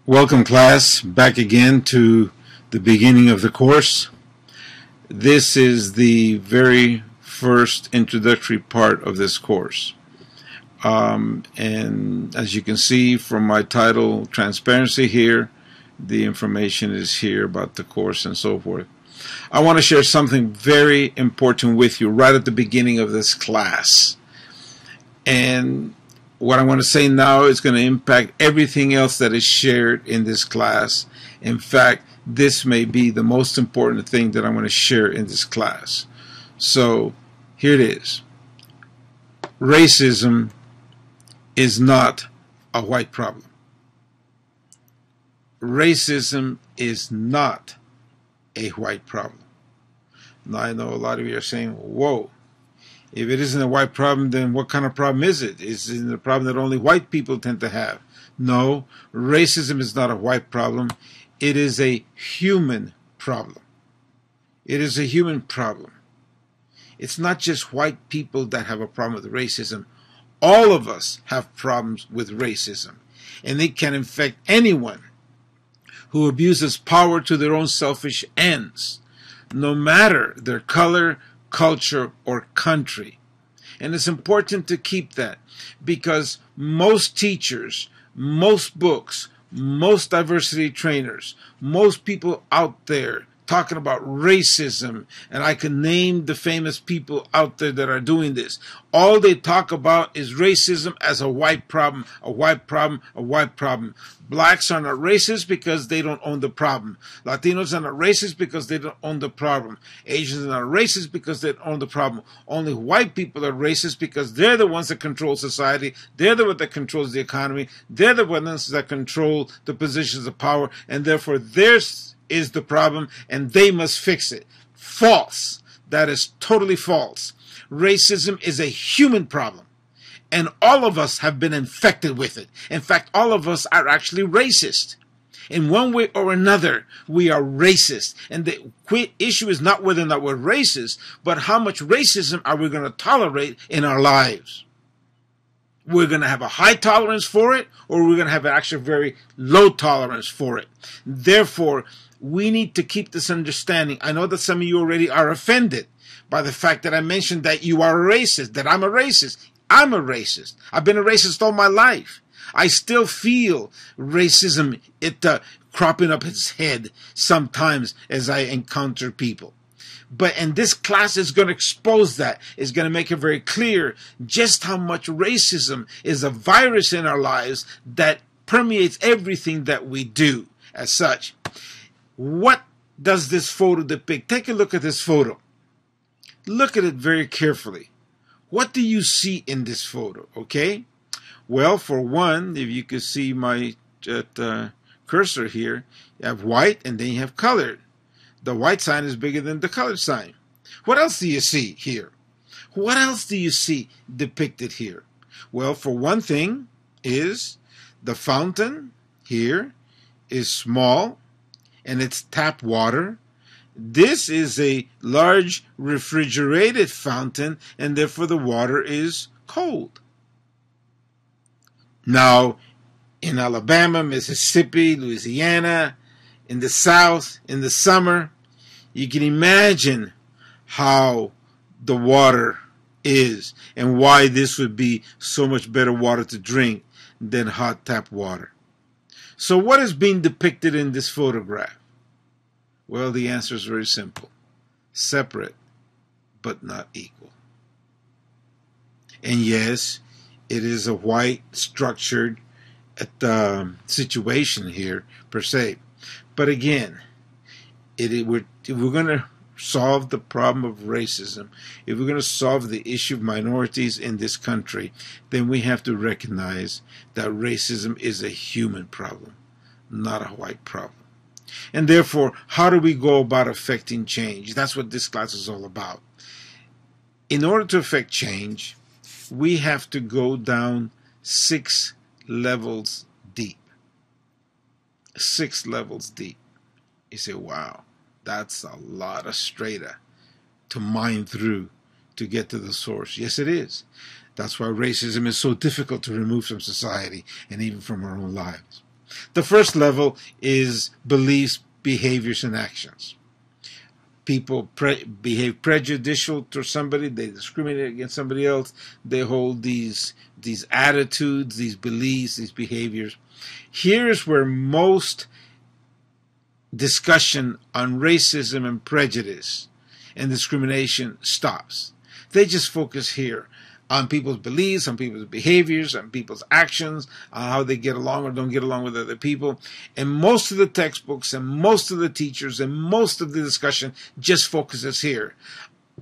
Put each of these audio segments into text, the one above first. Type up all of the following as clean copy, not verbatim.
Welcome, class, back again to the beginning of the course. This is the very first introductory part of this course. And as you can see from my title, Transparency, here, the information is here about the course and so forth. I want to share something very important with you right at the beginning of this class. And what I want to say now is going to impact everything else that is shared in this class. In fact, this may be the most important thing that I'm going to share in this class. So here it is. Racism is not a white problem. Racism is not a white problem. Now, I know a lot of you are saying, whoa. If it isn't a white problem, then what kind of problem is it? Is it a problem that only white people tend to have? No, racism is not a white problem. It is a human problem. It is a human problem. It's not just white people that have a problem with racism. All of us have problems with racism. And it can infect anyone who abuses power to their own selfish ends, no matter their color, culture, or country. And it's important to keep that because most teachers, most books, most diversity trainers, most people out there talking about racism, and I can name the famous people out there that are doing this. All they talk about is racism as a white problem, a white problem, a white problem. Blacks are not racist because they don't own the problem. Latinos are not racist because they don't own the problem. Asians are not racist because they don't own the problem. Only white people are racist because they're the ones that control society. They're the ones that controls the economy. They're the ones that control the positions of power, and therefore theirs is the problem, and they must fix it. False. That is totally false. Racism is a human problem, and all of us have been infected with it. In fact, all of us are actually racist. In one way or another, we are racist. And the issue is not whether or not we're racist, but how much racism are we going to tolerate in our lives? We're going to have a high tolerance for it, or we're going to have actually very low tolerance for it. Therefore, we need to keep this understanding. I know that some of you already are offended by the fact that I mentioned that you are a racist, that I'm a racist. I'm a racist. I've been a racist all my life. I still feel racism cropping up its head sometimes as I encounter people. And this class is going to expose that. It's going to make it very clear just how much racism is a virus in our lives that permeates everything that we do as such. What does this photo depict? Take a look at this photo. Look at it very carefully. What do you see in this photo? Okay? Well, for one, if you could see my cursor here, you have white and then you have colored. The white sign is bigger than the colored sign. What else do you see here? What else do you see depicted here? Well, for one thing is the fountain here is small and it's tap water. This is a large refrigerated fountain, and therefore the water is cold. Now, in Alabama, Mississippi, Louisiana, in the South, in the summer, you can imagine how the water is and why this would be so much better water to drink than hot tap water. So what is being depicted in this photograph? Well, the answer is very simple. Separate, but not equal. And yes, it is a white, structured situation here, per se. But again, if we're going to solve the problem of racism, if we're going to solve the issue of minorities in this country, then we have to recognize that racism is a human problem, not a white problem. And therefore, how do we go about affecting change? That's what this class is all about. In order to affect change, we have to go down 6 levels deep. 6 levels deep. You say, wow, that's a lot of strata to mine through to get to the source. Yes, it is. That's why racism is so difficult to remove from society and even from our own lives. The first level is beliefs, behaviors, and actions. People behave prejudicial to somebody. They discriminate against somebody else. They hold these attitudes, these beliefs, these behaviors. Here's where most discussion on racism and prejudice and discrimination stops. They just focus here on people's beliefs, on people's behaviors, on people's actions, on how they get along or don't get along with other people. And most of the textbooks and most of the teachers and most of the discussion just focuses here.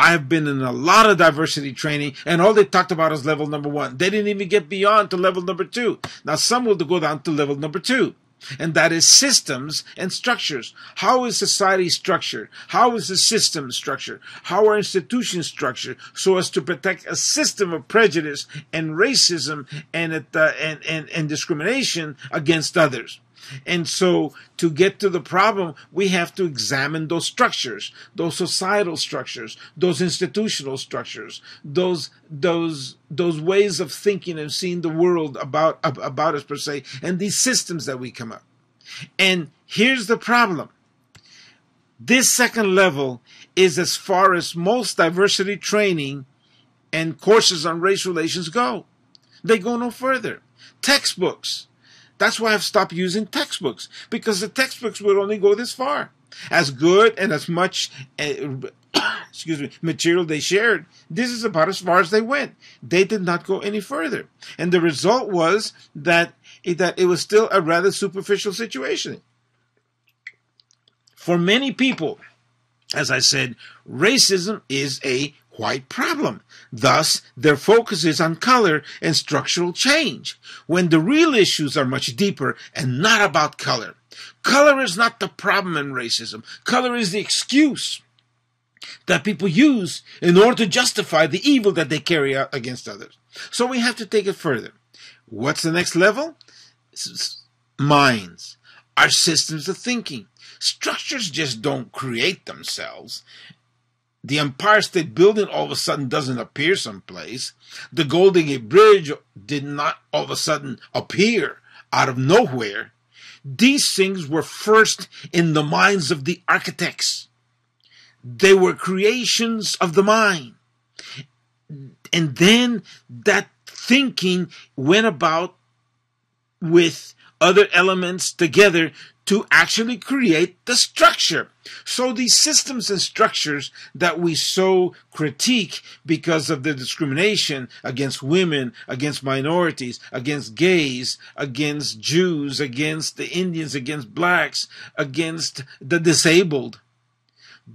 I've been in a lot of diversity training, and all they talked about is level number 1. They didn't even get beyond to level number 2. Now, some will go down to level number 2. And that is systems and structures. How is society structured? How is the system structured? How are institutions structured so as to protect a system of prejudice and racism and discrimination against others? And so to get to the problem, we have to examine those structures, those societal structures, those institutional structures, those ways of thinking and seeing the world about us per se, and these systems that we come up. And here's the problem. This second level is as far as most diversity training and courses on race relations go. They go no further. Textbooks. That's why I've stopped using textbooks, because the textbooks would only go this far. As good and as much material they shared, this is about as far as they went. They did not go any further. And the result was that it was still a rather superficial situation. For many people, as I said, racism is a white problem. Thus, their focus is on color and structural change, when the real issues are much deeper and not about color. Color is not the problem in racism. Color is the excuse that people use in order to justify the evil that they carry out against others. So we have to take it further. What's the next level? Minds. Our systems of thinking. Structures just don't create themselves. The Empire State Building all of a sudden doesn't appear someplace. The Golden Gate Bridge did not all of a sudden appear out of nowhere. These things were first in the minds of the architects. They were creations of the mind. And then that thinking went about with other elements together to actually create the structure. So these systems and structures that we so critique because of the discrimination against women, against minorities, against gays, against Jews, against the Indians, against blacks, against the disabled,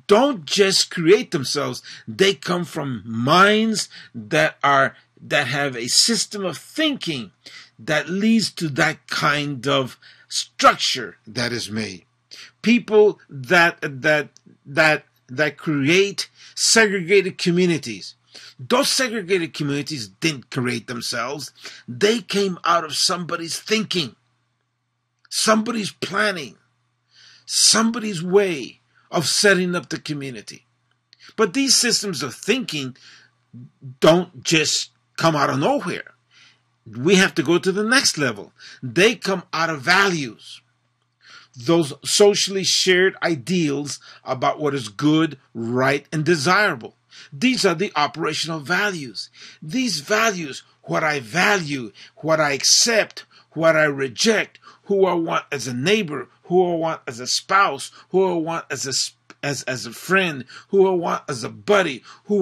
don't just create themselves. They come from minds that have a system of thinking that leads to that kind of structure that is made. People that create segregated communities. Those segregated communities didn't create themselves. They came out of somebody's thinking, somebody's planning, somebody's way of setting up the community. But these systems of thinking don't just come out of nowhere. We have to go to the next level. They come out of values. Those socially shared ideals about what is good, right, and desirable. These are the operational values. These values, what I value, what I accept, what I reject, who I want as a neighbor, who I want as a spouse, who I want as a friend, who I want as a buddy, who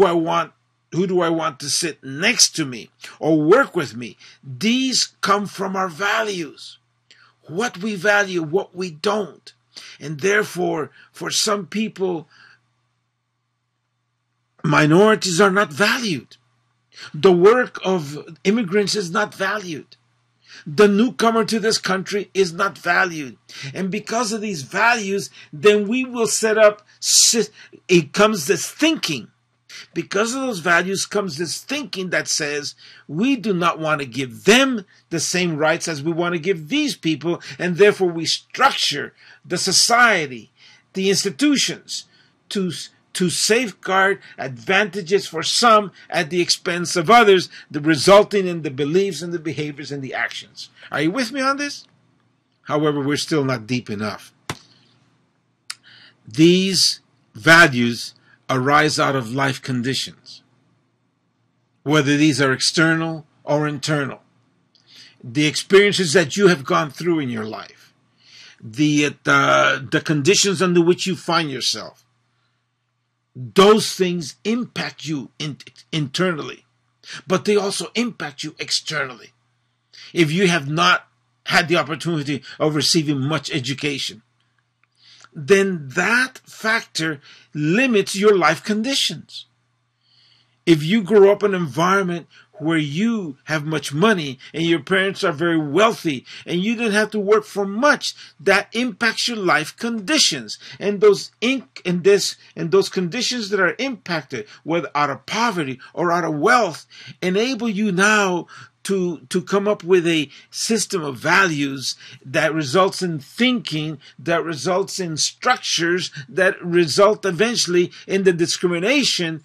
do I want to sit next to me or work with me? These come from our values. What we value, what we don't. And therefore, for some people, minorities are not valued. The work of immigrants is not valued. The newcomer to this country is not valued. And because of these values, then we will set up, it comes this thinking. Because of those values comes this thinking that says we do not want to give them the same rights as we want to give these people, and therefore we structure the society, the institutions to safeguard advantages for some at the expense of others, resulting in the beliefs and the behaviors and the actions. Are you with me on this? However, we're still not deep enough. These values arise out of life conditions, whether these are external or internal. The experiences that you have gone through in your life, the conditions under which you find yourself, those things impact you internally, but they also impact you externally. If you have not had the opportunity of receiving much education, then that factor limits your life conditions. If you grow up in an environment where you have much money and your parents are very wealthy and you didn't have to work for much, that impacts your life conditions. And those conditions that are impacted, whether out of poverty or out of wealth, enable you now to come up with a system of values that results in thinking, that results in structures, that result eventually in the discrimination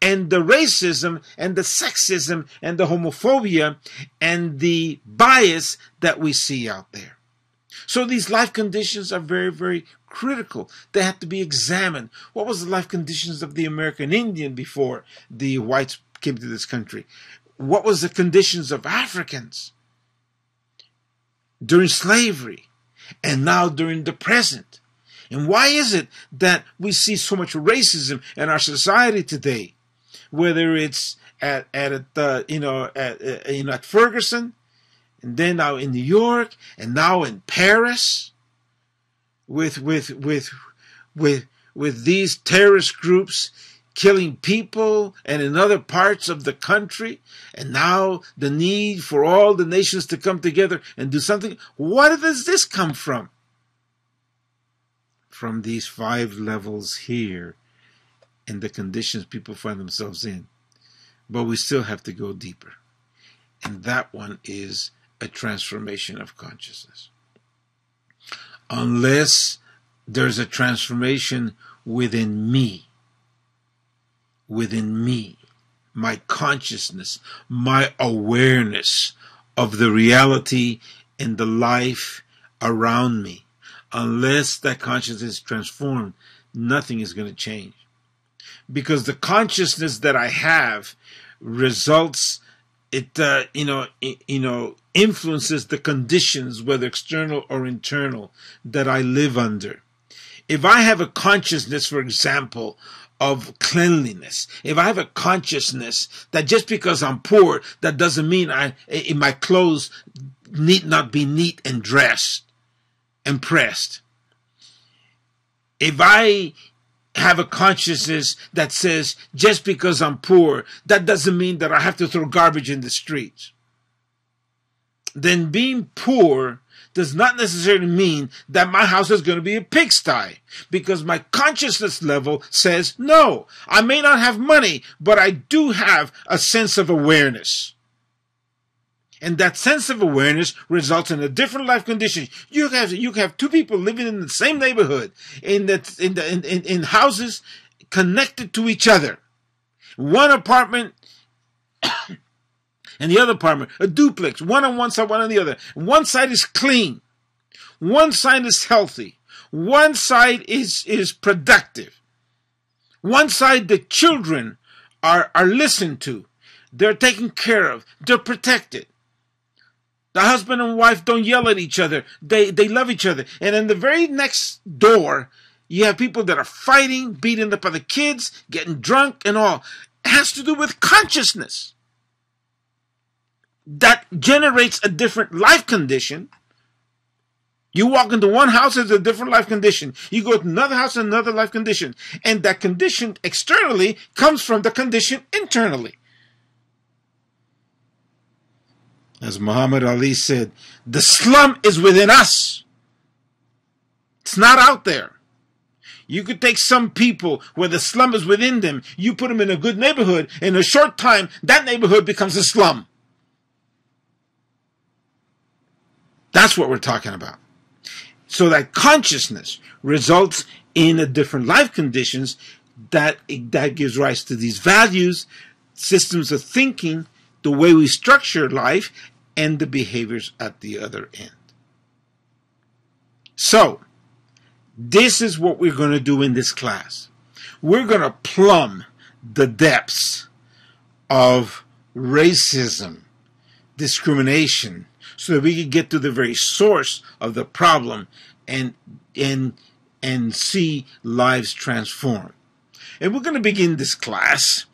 and the racism and the sexism and the homophobia and the bias that we see out there. So these life conditions are very, very critical. They have to be examined. What was the life conditions of the American Indian before the whites came to this country? What was the conditions of Africans during slavery and now during the present? And why is it that we see so much racism in our society today? Whether it's at Ferguson, and then now in New York, and now in Paris, with these terrorist groups killing people, and in other parts of the country, and now the need for all the nations to come together and do something. What does this come from? From these 5 levels here and the conditions people find themselves in. But we still have to go deeper. And that one is a transformation of consciousness. Unless there's a transformation within me, my consciousness, my awareness of the reality and the life around me, unless that consciousness is transformed, nothing is going to change. Because the consciousness that I have results, influences the conditions, whether external or internal, that I live under. If I have a consciousness, for example, of cleanliness, if I have a consciousness that just because I'm poor, that doesn't mean my clothes need not be neat and dressed and pressed. If I have a consciousness that says just because I'm poor, that doesn't mean that I have to throw garbage in the streets, then being poor does not necessarily mean that my house is going to be a pigsty, because my consciousness level says, no, I may not have money, but I do have a sense of awareness. And that sense of awareness results in a different life condition. You have 2 people living in the same neighborhood, in houses connected to each other. One apartment and the other apartment, a duplex, one on one side, one on the other. One side is clean. One side is healthy. One side is productive. One side, the children are listened to. They're taken care of. They're protected. The husband and wife don't yell at each other. They love each other. And in the very next door, you have people that are fighting, beating up other kids, getting drunk and all. It has to do with consciousness. That generates a different life condition. You walk into one house, it's a different life condition. You go to another house, another life condition. And that condition externally comes from the condition internally. As Muhammad Ali said, the slum is within us. It's not out there. You could take some people where the slum is within them, you put them in a good neighborhood, in a short time, that neighborhood becomes a slum. That's what we're talking about. So that consciousness results in a different life conditions that gives rise to these values, systems of thinking, the way we structure life, and the behaviors at the other end. So, this is what we're going to do in this class. We're going to plumb the depths of racism, discrimination, so that we can get to the very source of the problem and see lives transformed. And we're going to begin this class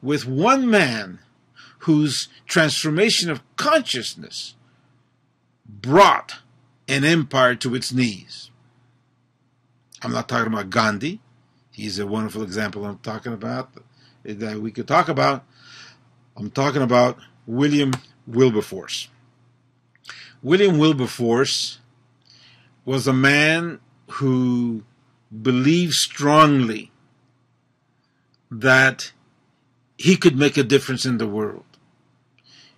with one man whose transformation of consciousness brought an empire to its knees. I'm not talking about Gandhi. He's a wonderful example I'm talking about, that we could talk about. I'm talking about William Wilberforce. William Wilberforce was a man who believed strongly that he could make a difference in the world.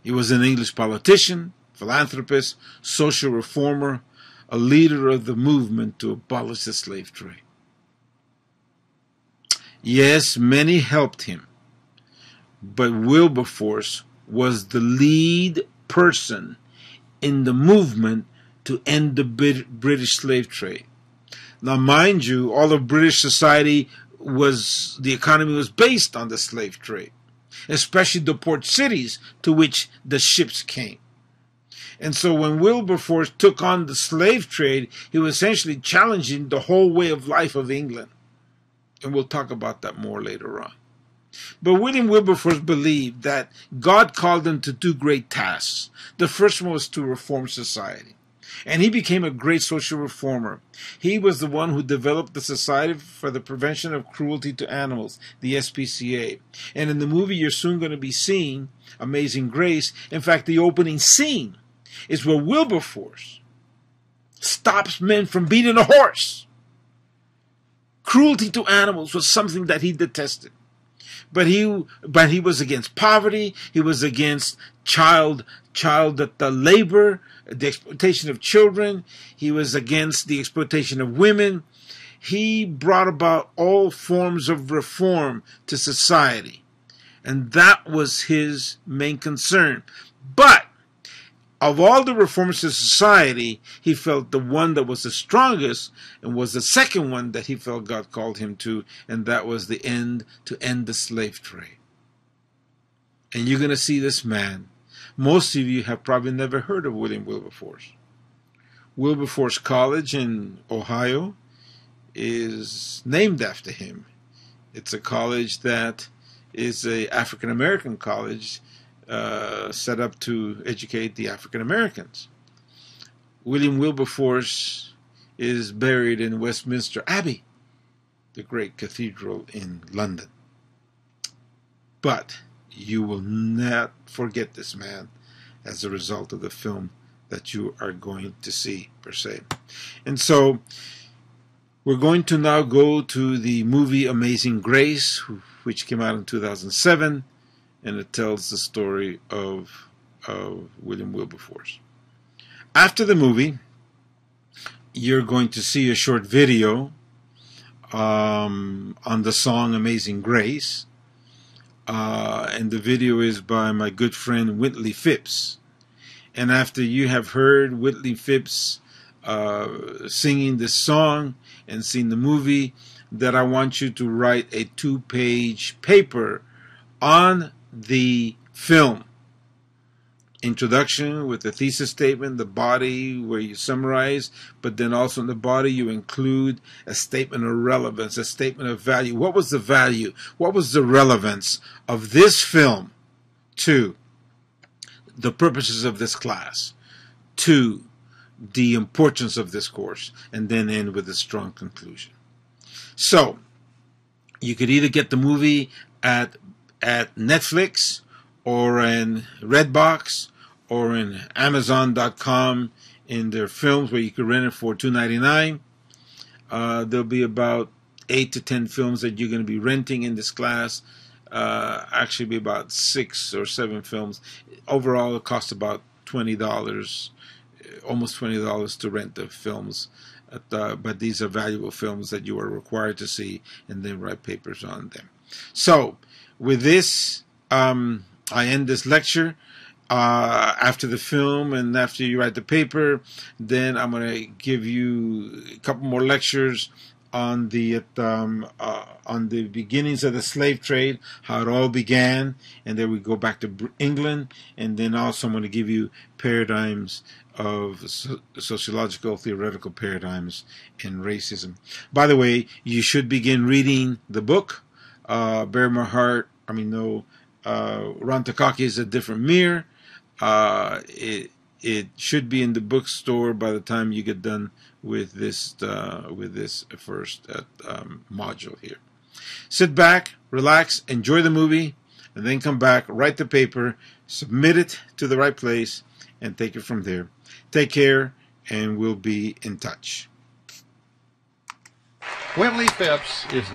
He was an English politician, philanthropist, social reformer, a leader of the movement to abolish the slave trade. Yes, many helped him, but Wilberforce was the lead person in the movement to end the British slave trade. Now, mind you, all of British society the economy was based on the slave trade, especially the port cities to which the ships came. And so when Wilberforce took on the slave trade, he was essentially challenging the whole way of life of England. And we'll talk about that more later on. But William Wilberforce believed that God called him to do great tasks. The first one was to reform society. And he became a great social reformer. He was the one who developed the Society for the Prevention of Cruelty to Animals, the SPCA. And in the movie you're soon going to be seeing, Amazing Grace, in fact, the opening scene is where Wilberforce stops men from beating a horse. Cruelty to animals was something that he detested. But he was against poverty. He was against child labor, the exploitation of children. He was against the exploitation of women. He brought about all forms of reform to society. And that was his main concern. But of all the reforms to society, he felt the one that was the strongest and was the second one that he felt God called him to, and that was to end the slave trade. And you're going to see this man. Most of you have probably never heard of William Wilberforce. Wilberforce College in Ohio is named after him. It's a college that is an African-American college set up to educate the African Americans. William Wilberforce is buried in Westminster Abbey, the great cathedral in London. But you will not forget this man as a result of the film that you are going to see, per se. And so we're going to now go to the movie Amazing Grace, which came out in 2007. And it tells the story of William Wilberforce. After the movie, you're going to see a short video on the song Amazing Grace. And the video is by my good friend Whitley Phipps. And after you have heard Whitley Phipps singing this song and seen the movie, that I want you to write a 2-page paper on the film. Introduction with the thesis statement, the body where you summarize, but then also in the body you include a statement of relevance, a statement of value. What was the value? What was the relevance of this film to the purposes of this class, to the importance of this course, and then end with a strong conclusion. So, you could either get the movie at Netflix or in Redbox or in Amazon.com in their films where you could rent it for $2.99. There'll be about 8 to 10 films that you're going to be renting in this class. Actually be about 6 or 7 films. Overall it costs about $20, almost $20 to rent the films. But these are valuable films that you are required to see and then write papers on them. So, with this, I end this lecture. after the film and after you write the paper, then I'm going to give you a couple more lectures on the beginnings of the slave trade, how it all began, and then we go back to England, and then also I'm going to give you paradigms of sociological theoretical paradigms in racism. By the way, you should begin reading the book. Ron Takaki is a different mirror. It should be in the bookstore by the time you get done with this first module here. Sit back, relax, enjoy the movie, and then come back, write the paper, submit it to the right place, and take it from there. Take care, and we'll be in touch. Wintley Phipps is